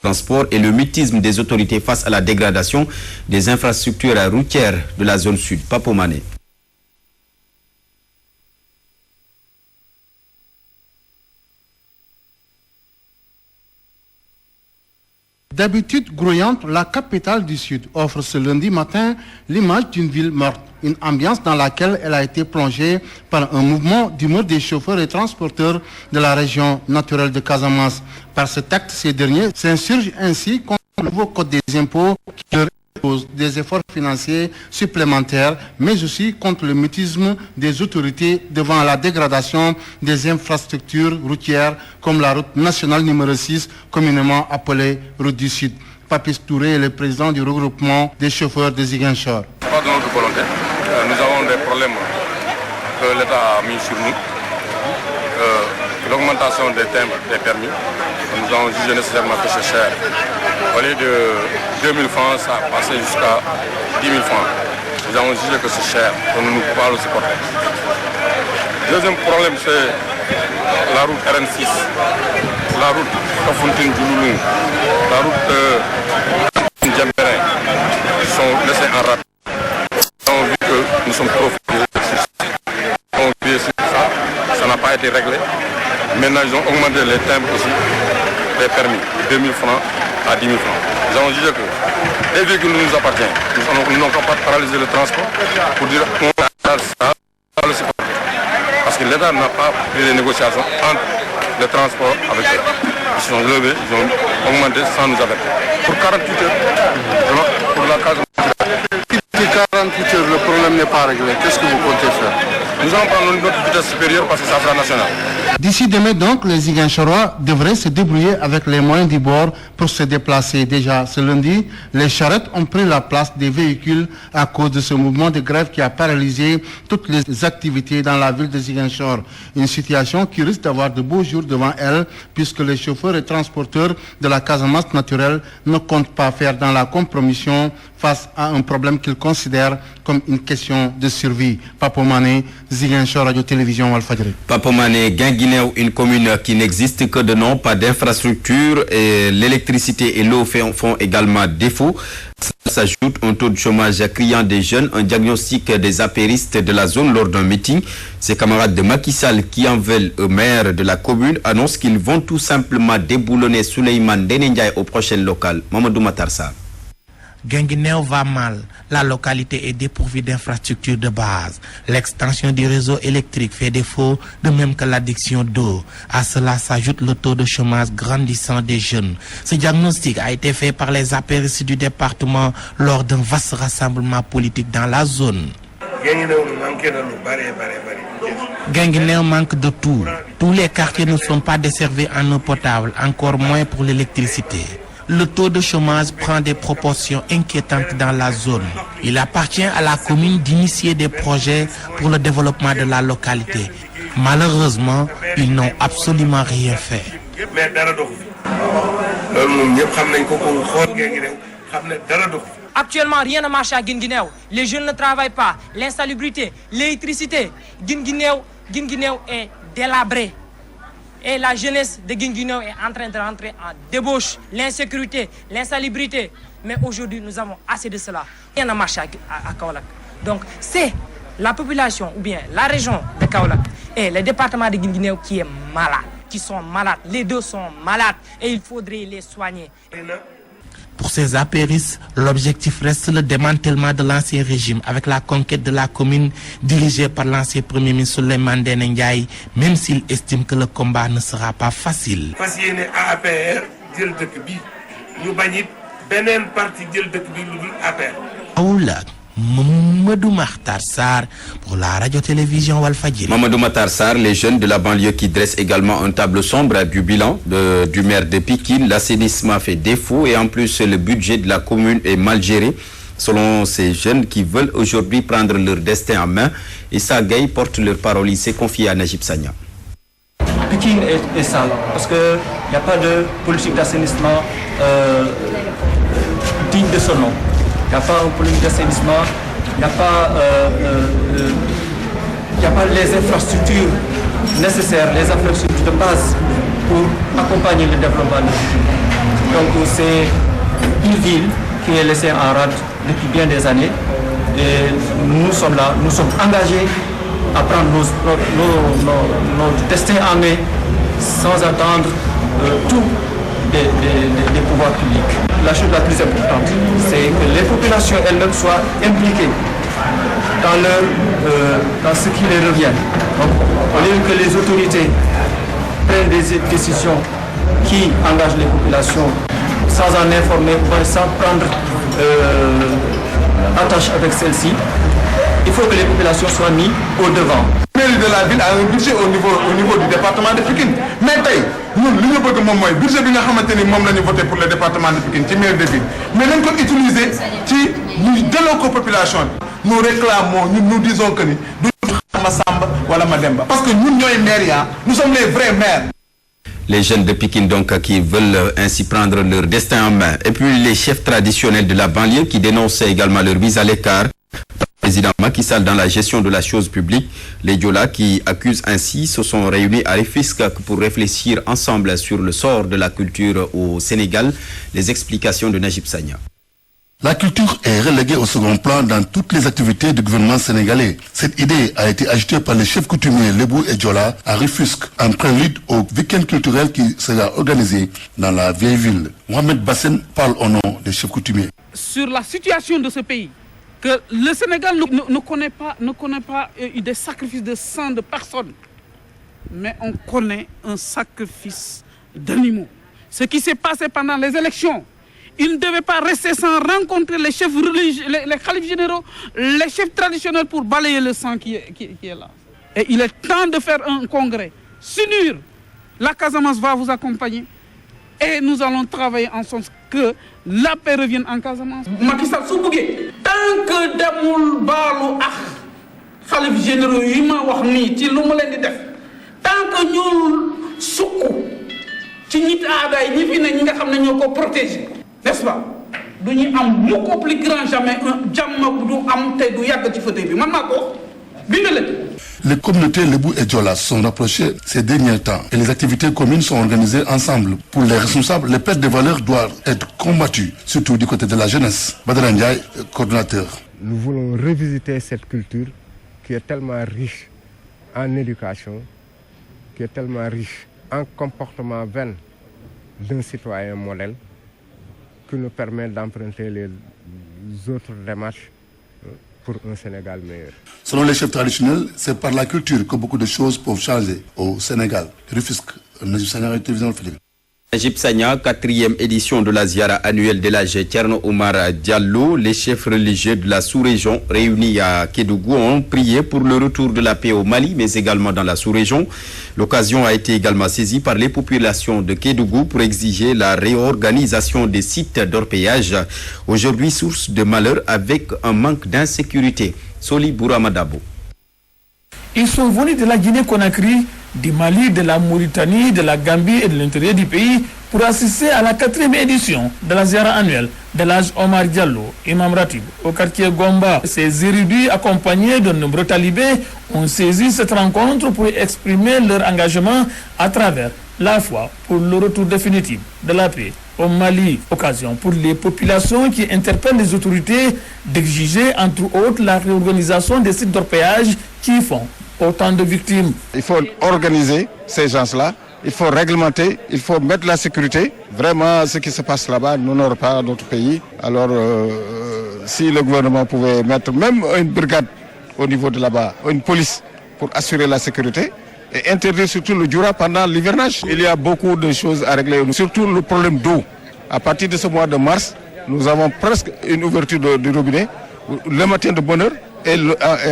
transport et le mutisme des autorités face à la dégradation des infrastructures routières de la zone sud. Papo Mané. D'habitude grouillante, la capitale du Sud offre ce lundi matin l'image d'une ville morte. Une ambiance dans laquelle elle a été plongée par un mouvement d'humeur des chauffeurs et transporteurs de la région naturelle de Casamance. Par cet acte, ces derniers s'insurgent ainsi contre le nouveau code des impôts qui leur impose des efforts financiers supplémentaires, mais aussi contre le mutisme des autorités devant la dégradation des infrastructures routières comme la route nationale numéro 6, communément appelée route du Sud. Papis Touré est le président du regroupement des chauffeurs de Ziguinchor. Pas de notre volonté. Nous avons des problèmes que l'État a mis sur nous. L'augmentation des timbres des permis. Nous avons jugé nécessairement que c'est cher. Au lieu de 2 000 francs, ça a passé jusqu'à 10 000 francs. Nous avons jugé que c'est cher, donc nous ne pouvons pas le supporter. Deuxième problème, c'est la route RN6, la route Kafountine-Djouloulou, la route Djambérin, qui sont laissés en rade. Nous avons vu que nous sommes trop ça n'a pas été réglé. Maintenant, ils ont augmenté les timbres aussi, les permis, de 2 000 francs à 10 000 francs. Nous avons jugé que les véhicules nous appartiennent. Nous n'avons pas paralyser le transport pour dire qu'on a ça, le supporter. Parce que l'État n'a pas pris les négociations entre le transport avec eux. Ils sont levés, ils ont augmenté sans nous avertir. Pour 48 heures, pour la case. Si 48 heures, le problème n'est pas réglé, qu'est-ce que vous comptez faire? Nous allons prendre notre vitesse supérieure parce que ça sera national. D'ici demain donc, les Ziguinchorois devraient se débrouiller avec les moyens du bord pour se déplacer. Déjà ce lundi, les charrettes ont pris la place des véhicules à cause de ce mouvement de grève qui a paralysé toutes les activités dans la ville de Ziguinchor. Une situation qui risque d'avoir de beaux jours devant elle puisque les chauffeurs et transporteurs de la Casamance naturelle ne comptent pas faire dans la compromission face à un problème qu'ils considèrent comme une question de survie. Papo Mané, Ziguinchor, Radio-Télévision Walfadjri. Papo Mané, Guinguinéo, une commune qui n'existe que de nom, pas d'infrastructure, et l'électricité et l'eau font également défaut. S'ajoute un taux de chômage criant des jeunes, un diagnostic des apéristes de la zone lors d'un meeting. Ses camarades de Macky Sall qui en veulent au maire de la commune annoncent qu'ils vont tout simplement déboulonner Souleymane Ndéné au prochain local. Mamadou Matarsa. Guinguinéo va mal. La localité est dépourvue d'infrastructures de base. L'extension du réseau électrique fait défaut, de même que l'addiction d'eau. À cela s'ajoute le taux de chômage grandissant des jeunes. Ce diagnostic a été fait par les apéristes du département lors d'un vaste rassemblement politique dans la zone. Guinguinéo manque de tout. Tous les quartiers ne sont pas desservis en eau potable, encore moins pour l'électricité. Le taux de chômage prend des proportions inquiétantes dans la zone. Il appartient à la commune d'initier des projets pour le développement de la localité. Malheureusement, ils n'ont absolument rien fait. Actuellement, rien ne marche à Guinguinéo. Les jeunes ne travaillent pas. L'insalubrité, l'électricité, Guinguinéo est délabré. Et la jeunesse de Guinguinéo est en train de rentrer en débauche. L'insécurité, l'insalubrité. Mais aujourd'hui, nous avons assez de cela. Rien ne marche à Kaolack. Donc, c'est la population ou bien la région de Kaolack et le département de Guinguinéo qui est malade, qui sont malades. Les deux sont malades et il faudrait les soigner. Pour ces apéristes, l'objectif reste le démantèlement de l'ancien régime avec la conquête de la commune dirigée par l'ancien premier ministre Souleymane Ndéné Ndiaye, même s'il estime que le combat ne sera pas facile. Mamadou Matar Sarr pour la radio-télévision Walfadjri. Mamadou Matar Sarr, les jeunes de la banlieue qui dressent également un tableau sombre du bilan du maire de Pikine. L'assainissement fait défaut et en plus le budget de la commune est mal géré. Selon ces jeunes qui veulent aujourd'hui prendre leur destin en main, Issa Gueye porte leur parole. Il s'est confié à Najib Sagna. Pikine est sale parce qu'il n'y a pas de politique d'assainissement digne de son nom. Il n'y a pas une politique d'assainissement, il n'y a pas les infrastructures nécessaires, les infrastructures de base pour accompagner le développement de Pikine. Donc c'est une ville qui est laissée en rade depuis bien des années. Et nous sommes là, nous sommes engagés à prendre notre destin en main sans attendre tout des pouvoirs publics. La chose la plus importante, c'est que les populations elles-mêmes soient impliquées dans ce qui les revient. Donc, au lieu que les autorités prennent des décisions qui engagent les populations sans en informer, sans prendre attache avec celles-ci, il faut que les populations soient mises au devant. La mairie de la ville a un budget au niveau du département de Pikine. Mais nous, nous avons un budget qui a voté pour le département de Pikine, qui est maire de ville. Mais nous avons utilisé de la population. Nous réclamons, nous disons que nous parce que nous sommes les maires, nous sommes les vrais maires. Les jeunes de Pikine donc qui veulent ainsi prendre leur destin en main. Et puis les chefs traditionnels de la banlieue qui dénonçaient également leur mise à l'écart. Président Macky Sall dans la gestion de la chose publique. Les Diola qui accusent ainsi se sont réunis à Rufisque pour réfléchir ensemble sur le sort de la culture au Sénégal. Les explications de Najib Sagna. La culture est reléguée au second plan dans toutes les activités du gouvernement sénégalais. Cette idée a été ajoutée par les chefs coutumiers Lebou et Diola à Rufisque, en prélude au week-end culturel qui sera organisé dans la vieille ville. Mohamed Bassen parle au nom des chefs coutumiers. Sur la situation de ce pays, que le Sénégal ne connaît pas des sacrifices de sang de personnes, mais on connaît un sacrifice d'animaux. Ce qui s'est passé pendant les élections, il ne devait pas rester sans rencontrer les chefs religieux, les khalifes généraux, les chefs traditionnels pour balayer le sang qui est là. Et il est temps de faire un congrès. S'unir, la Casamance va vous accompagner et nous allons travailler en sorte que la paix revienne en Casamance. Macky Sall su bëggee tant que demul baalu ak xalif généraux yi ma wax nii ci lu mu leen di def tant que ñuul sukk ci ñit aada yi ñi fi ne ñi nga xam ne ñoo ko protéger, n'est-ce pas? Du ñu am mukk au plus grand jamais un jàmm du am te du yàgg ci fauteuil bi man maa ko bind leen. Les communautés Lebou et Diola sont rapprochées ces derniers temps et les activités communes sont organisées ensemble. Pour les responsables, les pertes de valeurs doivent être combattues, surtout du côté de la jeunesse. Badara Ndiaye, coordonnateur. Nous voulons revisiter cette culture qui est tellement riche en éducation, qui est tellement riche en comportement vain d'un citoyen modèle, qui nous permet d'emprunter les autres démarches pour un Sénégal meilleur. Selon les chefs traditionnels, c'est par la culture que beaucoup de choses peuvent changer au Sénégal. Rufisque, Najib Sagna, télévision Philippe. Najib Sagna, 4e édition de la Ziara annuelle d'Elhadji Thierno Oumar Diallo. Les chefs religieux de la sous-région réunis à Kédougou ont prié pour le retour de la paix au Mali, mais également dans la sous-région. L'occasion a été également saisie par les populations de Kédougou pour exiger la réorganisation des sites d'orpaillage, aujourd'hui source de malheur avec un manque d'insécurité. Soli Bouramadabo. Ils sont venus de la Guinée-Conakry, du Mali, de la Mauritanie, de la Gambie et de l'intérieur du pays pour assister à la 4e édition de la Ziara annuelle d'Elhadji Omar Diallo, Imam Ratib, au quartier Gomba. Ces érudits, accompagnés de nombreux talibés, ont saisi cette rencontre pour exprimer leur engagement à travers la foi pour le retour définitif de la paix au Mali. Occasion pour les populations qui interpellent les autorités d'exiger, entre autres, la réorganisation des sites d'orpaillage qui font autant de victimes. Il faut organiser ces gens-là, il faut réglementer, il faut mettre la sécurité. Vraiment, ce qui se passe là-bas n'honore pas notre pays. Alors, si le gouvernement pouvait mettre même une brigade au niveau de là-bas, une police pour assurer la sécurité, et interdire surtout le Djoura pendant l'hivernage. Il y a beaucoup de choses à régler, surtout le problème d'eau. À partir de ce mois de mars, nous avons presque une ouverture du robinet le matin de bonne heure et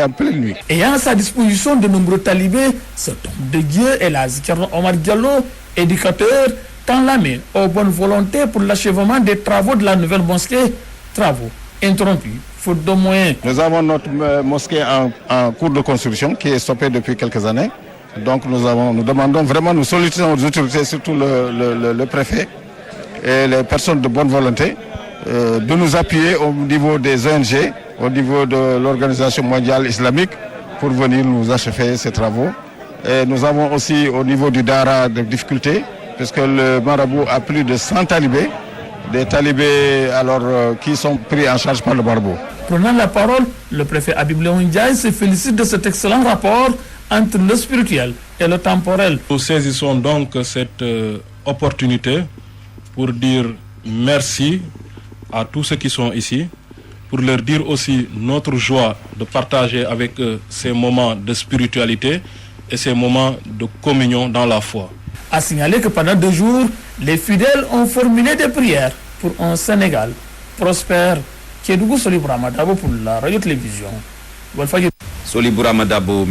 en pleine nuit. Ayant à sa disposition de nombreux talibés, cet homme de Dieu, Elhadji Thierno Oumar Diallo, éducateur, tend la main aux bonnes volontés pour l'achèvement des travaux de la nouvelle mosquée, travaux interrompus faute de moyens. Nous avons notre mosquée en cours de construction qui est stoppée depuis quelques années. Donc nous demandons vraiment, nous sollicitons aux autorités, surtout le préfet et les personnes de bonne volonté, de nous appuyer au niveau des ONG, au niveau de l'Organisation mondiale islamique, pour venir nous achever ces travaux. Et nous avons aussi au niveau du Dara des difficultés, puisque le marabout a plus de 100 talibés des talibés qui sont pris en charge par le Barbo. Prenant la parole, le préfet Habib Léon Ndiaye se félicite de cet excellent rapport entre le spirituel et le temporel. Nous saisissons donc cette opportunité pour dire merci à tous ceux qui sont ici, pour leur dire aussi notre joie de partager avec eux ces moments de spiritualité et ces moments de communion dans la foi. A signaler que pendant 2 jours, les fidèles ont formulé des prières pour un Sénégal prospère. Kédougou Solibou Ramadabo pour la radio-télévision. Solibou Ramadabo.